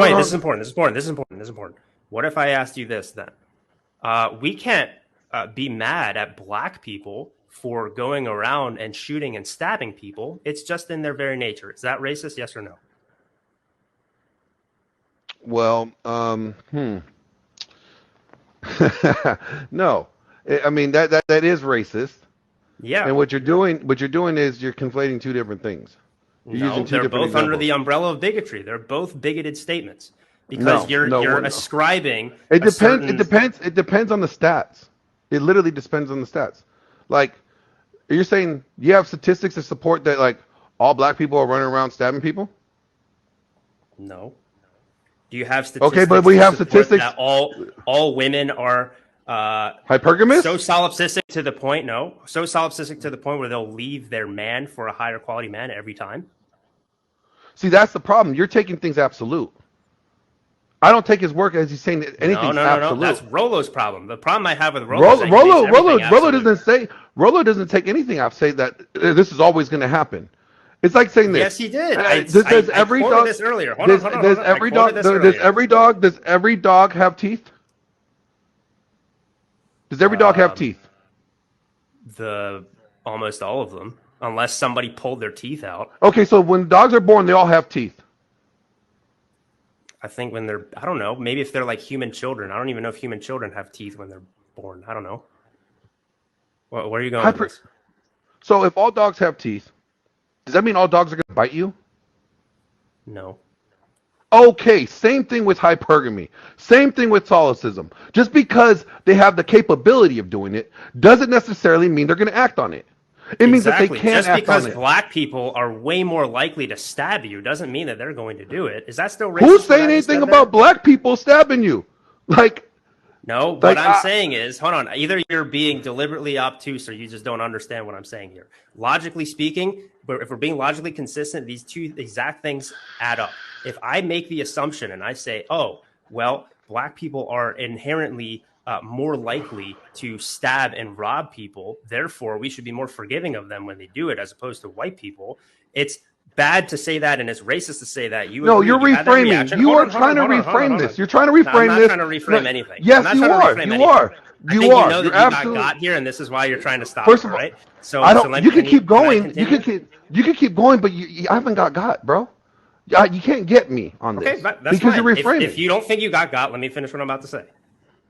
wait. This is important. What if I asked you this then? We can't be mad at black people for going around and shooting and stabbing people. It's just in their very nature. Is that racist? Yes or no? Well, no. I mean that is racist. Yeah. And what you're doing is you're conflating two different things. You're No, using two they're different both under examples. the umbrella of bigotry. They're both bigoted statements because No, you're no. ascribing It a depends. It certain. depends. It depends on the stats. It literally depends on the stats. Like you're saying, you have statistics to support that, like all black people are running around stabbing people. No. Do you have Okay, but statistics we to have support statistics. that all women are so Hypergamous. solipsistic to the point? No, so solipsistic to the point where they'll leave their man for a higher quality man every time. See, that's the problem. You're taking things absolute. I don't take his work as he's saying that No, anything's no, no, no. absolute. That's Rolo's problem. The problem I have with Rolo is that he makes Rolo, everything absolute. Rolo doesn't take anything out. Say that this is always going to happen. It's like saying this. Yes, he did. Does every quoted dog? this earlier. Does every dog? Does every dog have teeth? Does every dog have teeth? Almost all of them, unless somebody pulled their teeth out. Okay, so when dogs are born, they all have teeth. I think when they're, I don't know, maybe if they're like human children. I don't even know if human children have teeth when they're born. I don't know. Where are you going with this? So if all dogs have teeth, does that mean all dogs are going to bite you? No. Okay, same thing with hypergamy. Same thing with solipsism. Just because they have the capability of doing it doesn't necessarily mean they're going to act on it. It means that they can't act on it. Just because black people are way more likely to stab you doesn't mean that they're going to do it. Is that still racist? Who's saying anything about black people stabbing you? No, what I'm saying is, hold on, either you're being deliberately obtuse or you just don't understand what I'm saying here. Logically speaking, but if we're being logically consistent, these two exact things add up. If I make the assumption and I say, oh, well, black people are inherently more likely to stab and rob people, therefore we should be more forgiving of them when they do it as opposed to white people, it's bad to say that and it's racist to say that. You're reframing. You are trying to reframe this. You're trying to reframe this. I'm not trying to reframe anything. Yes, you are. You are. You know that you got here, and this is why you're trying to stop. First of all, right? So I don't. You can keep going. You can keep going, but you haven't got, bro. You can't get me on this. Okay, that's because fine. You're reframing. If you don't think you got, let me finish what I'm about to say.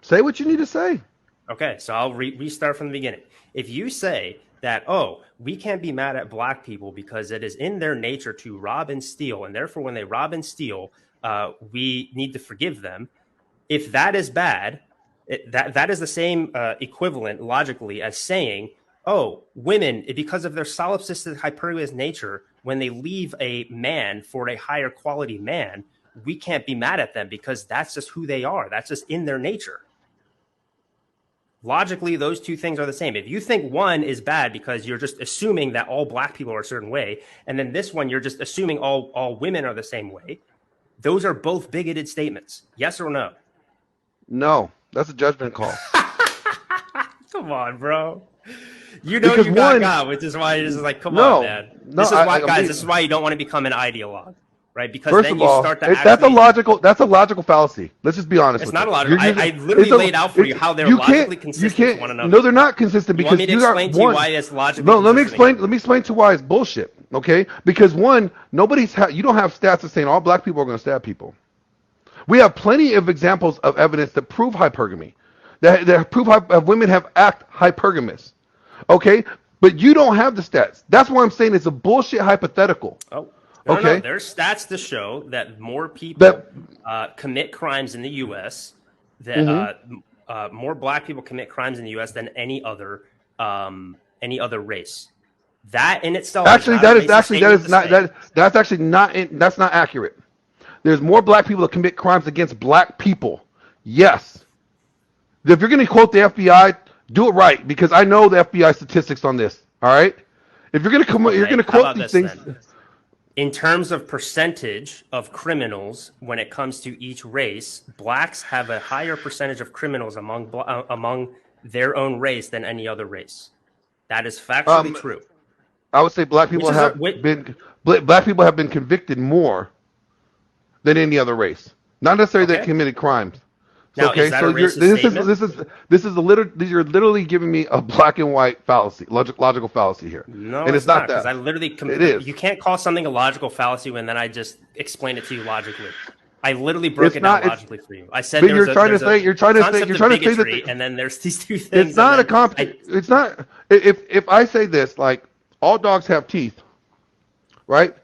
Say what you need to say. Okay, so I'll restart from the beginning. If you say that, oh, we can't be mad at black people because it is in their nature to rob and steal, and therefore when they rob and steal, we need to forgive them. If that is bad, that is the same equivalent logically as saying, oh, women, because of their solipsistic hypergamous nature, when they leave a man for a higher quality man, we can't be mad at them because that's just who they are. That's just in their nature. Logically, those two things are the same. If you think one is bad because you're just assuming that all black people are a certain way, and then this one, you're just assuming all women are the same way, those are both bigoted statements. Yes or no? No, that's a judgment call. Come on, bro. You know because you got, which is why it's like, come on, man. This is why, guys, this is why you don't want to become an ideologue. Right, because first then of all, you start to that's a logical fallacy. Let's just be honest. It's not a logical. I literally laid out for you how they're logically consistent with one another. No, they're not consistent because you want me to explain to you why it's logically. No, let me explain to why it's bullshit. Okay, because one, you don't have stats that saying all black people are going to stab people. We have plenty of examples of evidence that prove hypergamy, that prove women have act hypergamous. Okay, but you don't have the stats. That's why I'm saying it's a bullshit hypothetical. Oh. No, there's stats to show that more people commit crimes in the U.S. That more black people commit crimes in the U.S. than any other race. That in itself that's not accurate. There's more black people that commit crimes against black people. Yes. If you're going to quote the FBI, do it right because I know the FBI statistics on this. All right. If you're going to quote these things. Then? In terms of percentage of criminals, when it comes to each race, blacks have a higher percentage of criminals among their own race than any other race. That is factually true. I would say black people have been convicted more than any other race. not necessarily that Okay. committed crimes. So Now, is okay, that a so racist statement? this is a little you're literally giving me a black and white fallacy, logical fallacy here, No, and it's it's not not, because that. I literally It is. you can't call something a logical fallacy when then I just explain it to you logically. I literally broke It's it down not. It's. logically for you. I said But you're trying to say concept you're of trying to say that bigotry, and then there's these two it's things, and not a then comp. It's not. If I say this, like all dogs have teeth, right?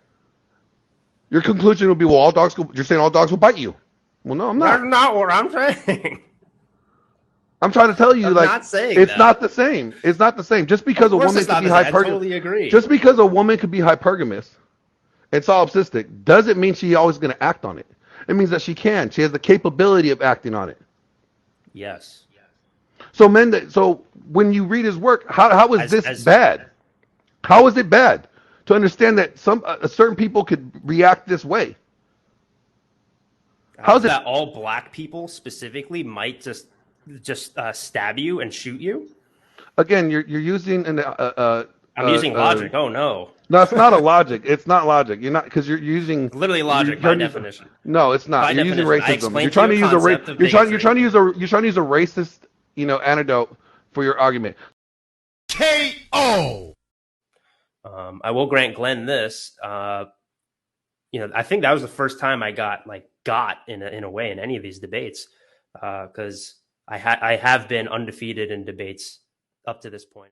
Your conclusion would be, well, all dogs. You're saying all dogs will bite you. Well, no, I'm that's not. not what I'm saying. I'm trying to tell you, I'm like, not saying it's that. not the same. It's not the same. Just Of because a course, woman it's could not be the same. I totally agree. just because a woman could be hypergamous and solipsistic, doesn't mean she's always going to act on it. It means that she can. She has the capability of acting on it. Yes. So when you read his work, how is this As bad? How is it bad to understand that certain people could react this way? How is it? that all black people specifically might just stab you and shoot you. Again, you're using an I'm using logic. Oh no, no, it's not a logic. It's not logic. You're not because you're using literally logic by definition. no, it's not. By You're using definition, I racism. You're explained to trying you to a use a concept of bigotry. you're trying to use a racist antidote for your argument. KO. I will grant Glenn this. I think that was the first time I got in a way in any of these debates, because I have been undefeated in debates up to this point.